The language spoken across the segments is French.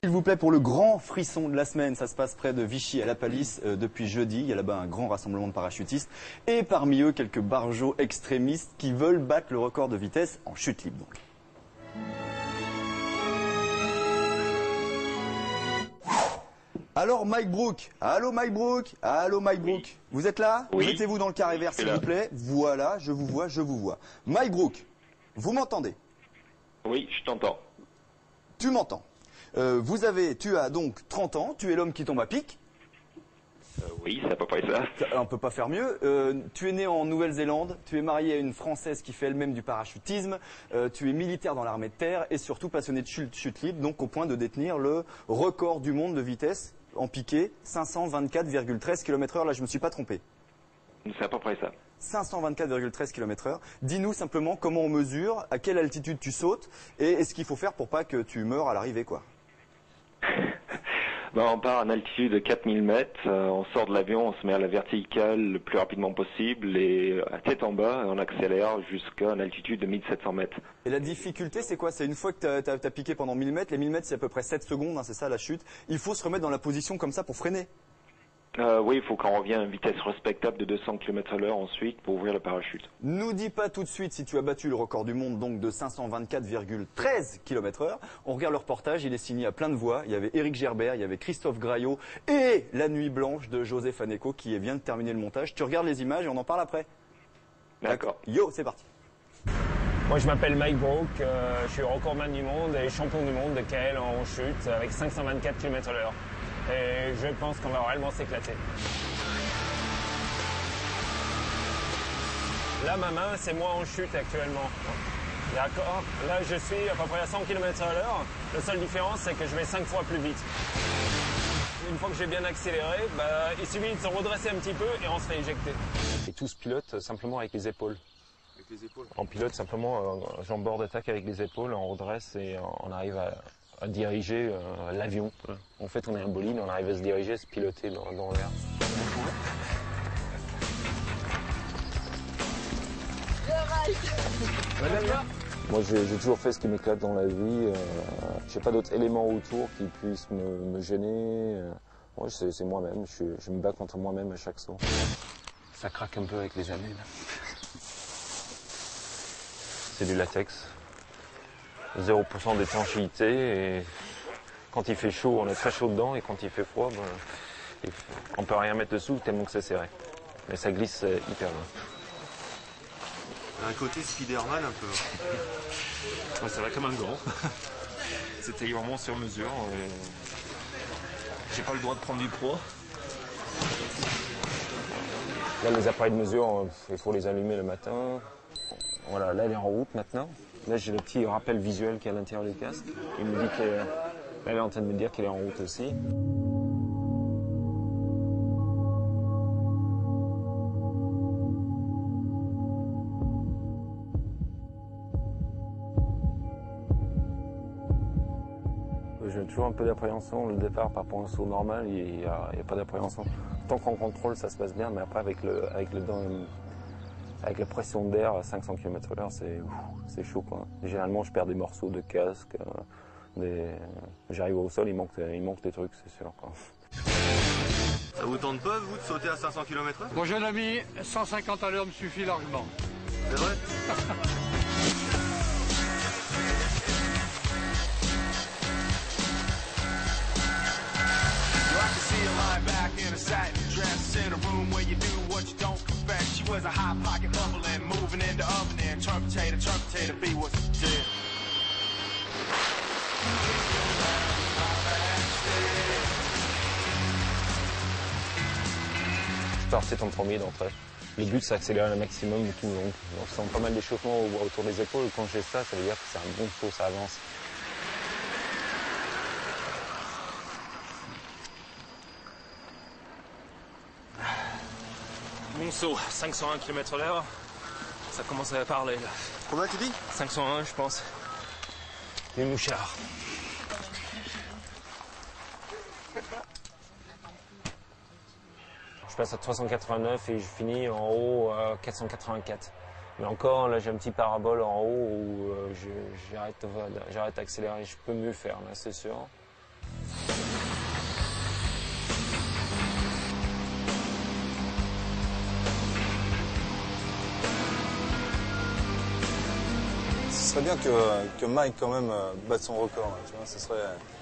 S'il vous plaît, pour le grand frisson de la semaine, ça se passe près de Vichy à La Palisse depuis jeudi. Il y a là-bas un grand rassemblement de parachutistes et parmi eux quelques barjots extrémistes qui veulent battre le record de vitesse en chute libre. Donc. Alors Mike Brook, allô Mike Brook, allô Mike Brook, oui. Vous êtes là? Oui. Mettez-vous dans le carré vert s'il vous plaît. Voilà, je vous vois, je vous vois. Mike Brook, vous m'entendez? Oui, je t'entends. Tu m'entends. Tu as donc 30 ans, tu es l'homme qui tombe à pic. Oui, c'est à peu près ça. On peut pas faire mieux. Tu es né en Nouvelle-Zélande, tu es marié à une Française qui fait elle-même du parachutisme, tu es militaire dans l'armée de terre et surtout passionné de chute libre, donc au point de détenir le record du monde de vitesse en piqué, 524,13 km/h. Là, je me suis pas trompé. C'est à peu près ça. 524,13 km/h. Dis-nous simplement comment on mesure, à quelle altitude tu sautes et ce qu'il faut faire pour pas que tu meures à l'arrivée, quoi. On part à une altitude de 4000 mètres, on sort de l'avion, on se met à la verticale le plus rapidement possible et à tête en bas, on accélère jusqu'à une altitude de 1700 mètres. Et la difficulté, c'est quoi? C'est une fois que tu as piqué pendant 1000 mètres, les 1000 mètres c'est à peu près 7 secondes, hein, c'est ça la chute. Il faut se remettre dans la position comme ça pour freiner. Oui, il faut qu'on revienne à une vitesse respectable de 200 km/h ensuite pour ouvrir le parachute. Nous dis pas tout de suite si tu as battu le record du monde donc de 524,13 km/h. On regarde le reportage, il est signé à plein de voix. Il y avait Éric Gerbert, il y avait Christophe Graillot et La Nuit Blanche de José Faneco qui vient de terminer le montage. Tu regardes les images et on en parle après. D'accord. Yo, c'est parti. Moi je m'appelle Mike Brook, je suis recordman du monde et champion du monde de KL en chute avec 524 km/h. Et je pense qu'on va réellement s'éclater. Là, ma main, c'est moi en chute actuellement. D'accord? Là, je suis à peu près à 100 km/h. La seule différence, c'est que je vais 5 fois plus vite. Une fois que j'ai bien accéléré, il suffit de se redresser un petit peu et on se fait éjecter. Et tout se pilote simplement avec les épaules. Avec les épaules. On pilote simplement jambe d'attaque avec les épaules, on redresse et on arrive à diriger l'avion. En fait, on est un bolide, on arrive à se diriger, se piloter dans l'air. Moi, j'ai toujours fait ce qui m'éclate dans la vie. J'ai pas d'autres éléments autour qui puissent me gêner. Moi, c'est moi-même. Je me bats contre moi-même à chaque saut. Ça craque un peu avec les années, là. C'est du latex. 0% d'étanchéité et quand il fait chaud, on est très chaud dedans et quand il fait froid, on peut rien mettre dessous tellement que c'est serré. Mais ça glisse hyper bien. Un côté Spider-Man un peu. Ouais, ça va comme un gant. C'était vraiment sur mesure. J'ai pas le droit de prendre du poids. Là, les appareils de mesure, il faut les allumer le matin. Voilà, là, elle est en route maintenant. Là, j'ai le petit rappel visuel qui est à l'intérieur du casque. Il me dit qu'elle est en train de me dire qu'elle est en route aussi. J'ai toujours un peu d'appréhension. Le départ par rapport à un saut normal, il n'y a pas d'appréhension. Tant qu'on contrôle, ça se passe bien, mais après, avec la pression d'air à 500 km/h, c'est chaud, quoi. Généralement, je perds des morceaux de casque. J'arrive au sol, il manque des trucs, c'est sûr, quoi. Ça vous tente pas, vous, de sauter à 500 km/h? Mon jeune ami, 150 à l'heure me suffit largement. C'est vrai? Je partais en premier d'entrée. Le but, c'est d'accélérer le maximum tout le long. On sent pas mal d'échauffement autour des épaules. Quand j'ai ça, ça veut dire que c'est un bon saut, ça avance. Mon saut, 501 km/h. Ça commence à parler là. Combien tu dis? 501, je pense. Les mouchards. Je passe à 389 et je finis en haut à 484. Mais encore, là, j'ai un petit parabole en haut où j'arrête d'accélérer. Je peux mieux faire, là, c'est sûr. serait bien que Mike quand même batte son record. Là, tu vois, ce serait,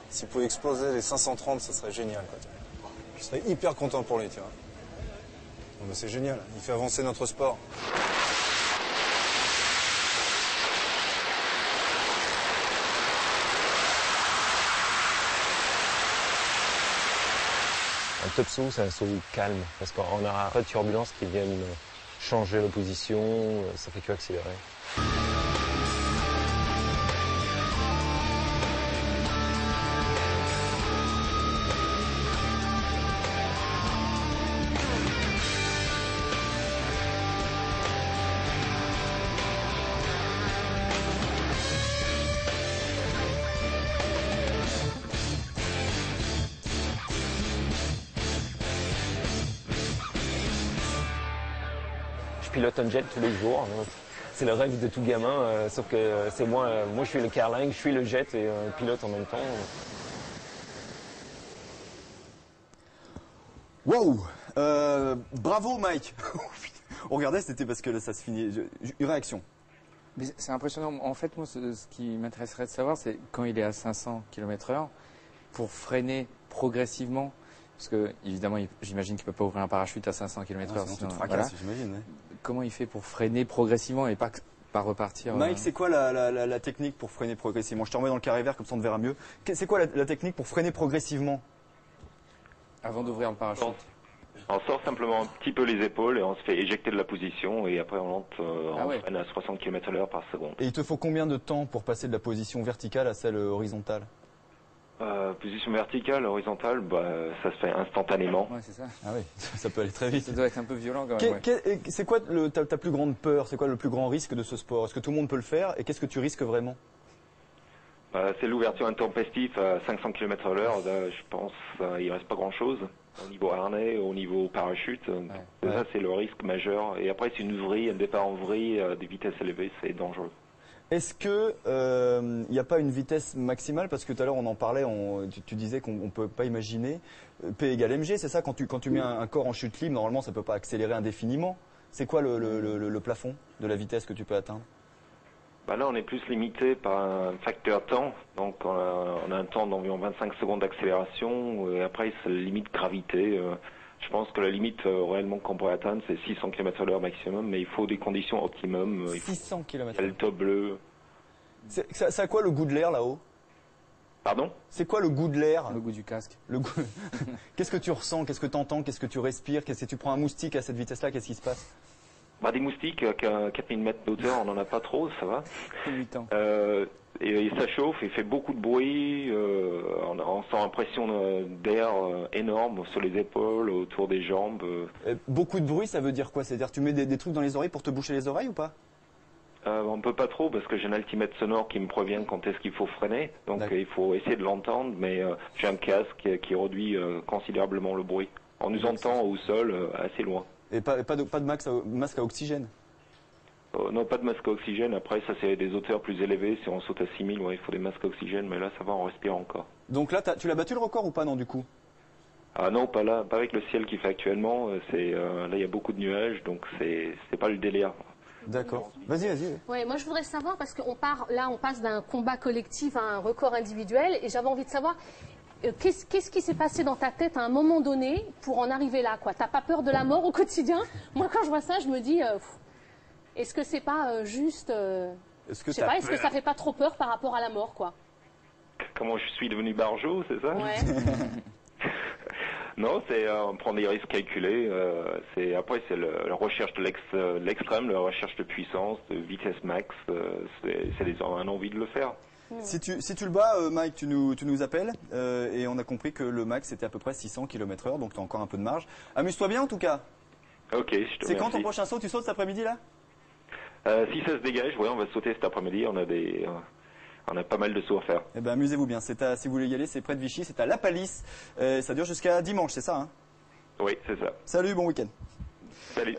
s'il pouvait exploser les 530, ça serait génial. Quoi, tu vois. Je serais hyper content pour lui, tu vois. Bon, c'est génial, il fait avancer notre sport. Un top saut, c'est un saut calme, parce qu'on n'a pas de turbulences qui viennent changer la position, ça fait que accélérer. Je pilote un jet tous les jours. C'est le rêve de tout gamin, sauf que c'est moi je suis le carling, je suis le jet et pilote en même temps. Wow, bravo Mike. On regardait, c'était parce que là, ça se finit. Une réaction. C'est impressionnant. En fait, moi, ce qui m'intéresserait de savoir, c'est quand il est à 500 km/h, pour freiner progressivement, parce que évidemment, j'imagine qu'il ne peut pas ouvrir un parachute à 500 km/h. Sinon, tu te fracasses, j'imagine. Ouais. Comment il fait pour freiner progressivement et pas repartir Mike, c'est quoi la technique pour freiner progressivement? Je te remets dans le carré vert, comme ça on te verra mieux. C'est quoi la technique pour freiner progressivement? Avant d'ouvrir le parachute. On sort simplement un petit peu les épaules et on se fait éjecter de la position et après on monte freine à 60 km/h par seconde. Et il te faut combien de temps pour passer de la position verticale à celle horizontale? Position verticale, horizontale, ça se fait instantanément. Ouais, c'est ça. Ah oui, ça peut aller très vite. Ça doit être un peu violent quand même. C'est quoi ta plus grande peur? C'est quoi le plus grand risque de ce sport? Est-ce que tout le monde peut le faire? Et qu'est-ce que tu risques vraiment? C'est l'ouverture intempestive à 500 km/h. Je pense qu'il ne reste pas grand-chose au niveau harnais, au niveau parachute. Ça, c'est le risque majeur. Et après, c'est une vrille, un départ en vrille, des vitesses élevées, c'est dangereux. Est-ce que il n'y a pas une vitesse maximale? Parce que tout à l'heure on en parlait, tu disais qu'on ne peut pas imaginer. P égale mg, c'est ça? Quand tu mets un corps en chute libre, normalement ça ne peut pas accélérer indéfiniment. C'est quoi le plafond de la vitesse que tu peux atteindre? Là on est plus limité par un facteur temps. Donc on a un temps d'environ 25 secondes d'accélération. Et après c'est la limite gravité. Je pense que la limite réellement qu'on pourrait atteindre, c'est 600 km/h maximum, mais il faut des conditions optimum. 600 km/h. Il y a le top bleu. Ça a quoi le goût de l'air là-haut? Pardon? C'est quoi le goût de l'air? Le goût du casque. Qu'est-ce que tu ressens? Qu'est-ce que tu entends? Qu'est-ce que tu respires? Qu'est-ce que tu prends un moustique à cette vitesse-là? Qu'est-ce qui se passe? Des moustiques à 4000 mètres d'hauteur, on n'en a pas trop, ça va. 8 ans. Et ça chauffe, il fait beaucoup de bruit, on sent une pression d'air énorme sur les épaules, autour des jambes. Beaucoup de bruit, ça veut dire quoi? C'est-à-dire tu mets des trucs dans les oreilles pour te boucher les oreilles ou pas? On ne peut pas trop parce que j'ai un altimètre sonore qui me prévient quand est-ce qu'il faut freiner, donc il faut essayer de l'entendre, mais j'ai un casque qui réduit considérablement le bruit. On nous entend au sol assez loin. Et pas de masque à oxygène? Non, pas de masque à oxygène. Après, ça, c'est des hauteurs plus élevées. Si on saute à 6000, il faut des masques à oxygène. Mais là, ça va, on respire encore. Donc là, tu l'as battu le record ou pas, non, du coup? Ah non, pas là. Pas avec le ciel qu'il fait actuellement. Là, il y a beaucoup de nuages, donc c'est pas le délire. D'accord. Vas-y. Ouais, moi, je voudrais savoir, parce qu'on passe d'un combat collectif à un record individuel. Et j'avais envie de savoir... Qu'est-ce qui s'est passé dans ta tête à un moment donné pour en arriver là, quoi? T'as pas peur de la mort au quotidien? Moi, quand je vois ça, je me dis, est-ce que c'est pas juste, je sais pas, est-ce que ça fait pas trop peur par rapport à la mort, quoi? Comment je suis devenu barjot, c'est ça? Ouais. Non, on prend des risques calculés. Après c'est la recherche de l'extrême, la recherche de puissance, de vitesse max. C'est un envie de le faire. Si tu le bats, Mike, tu nous appelles et on a compris que le max c'était à peu près 600 km/h, donc tu as encore un peu de marge. Amuse-toi bien en tout cas. Ok, je te remercie. C'est quand ton prochain saut? Tu sautes cet après-midi là? Si ça se dégage, on va sauter cet après-midi. On a pas mal de sauts à faire. Eh ben amusez-vous bien. Si vous voulez y aller, c'est près de Vichy, c'est à La Palisse. Ça dure jusqu'à dimanche, c'est ça, hein? Oui, c'est ça. Salut, bon week-end. Salut.